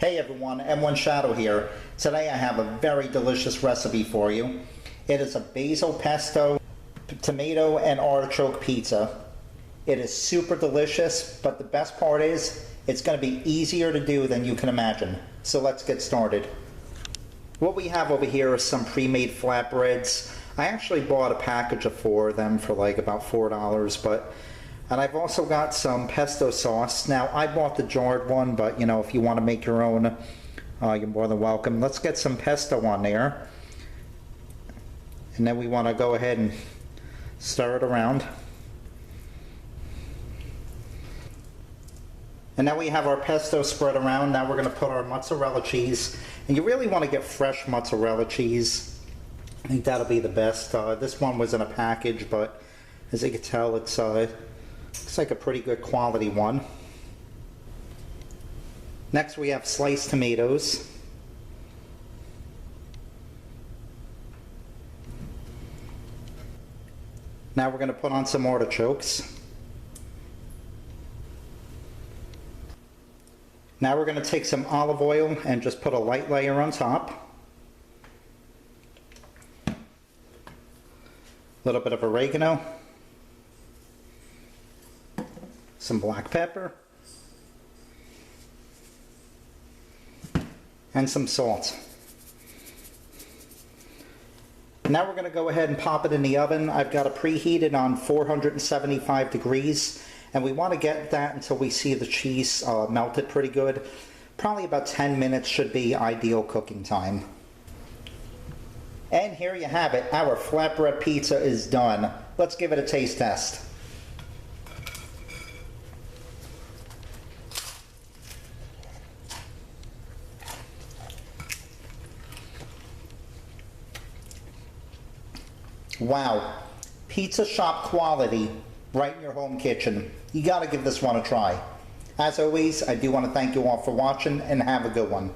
Hey everyone, M1 Shadow here. Today I have a very delicious recipe for you. It is a basil pesto, tomato and artichoke pizza. It is super delicious, but the best part is it's going to be easier to do than you can imagine. So let's get started. What we have over here is some pre-made flatbreads. I actually bought a package of 4 of them for like about $4, and I've also got some pesto sauce. Now, I bought the jarred one, but you know, if you want to make your own, you're more than welcome. Let's get some pesto on there. And then we want to go ahead and stir it around. And now we have our pesto spread around. Now we're going to put our mozzarella cheese. And you really want to get fresh mozzarella cheese. I think that'll be the best. This one was in a package, but as you can tell, it's looks like a pretty good quality one. Next we have sliced tomatoes. Now we're going to put on some artichokes. Now we're going to take some olive oil and just put a light layer on top. A little bit of oregano. Some black pepper. And some salt. Now we're going to go ahead and pop it in the oven. I've got it preheated on 475 degrees. And we want to get that until we see the cheese melted pretty good. Probably about 10 minutes should be ideal cooking time. And here you have it. Our flatbread pizza is done. Let's give it a taste test. Wow, pizza shop quality right in your home kitchen. You gotta give this one a try. As always, I do want to thank you all for watching and have a good one.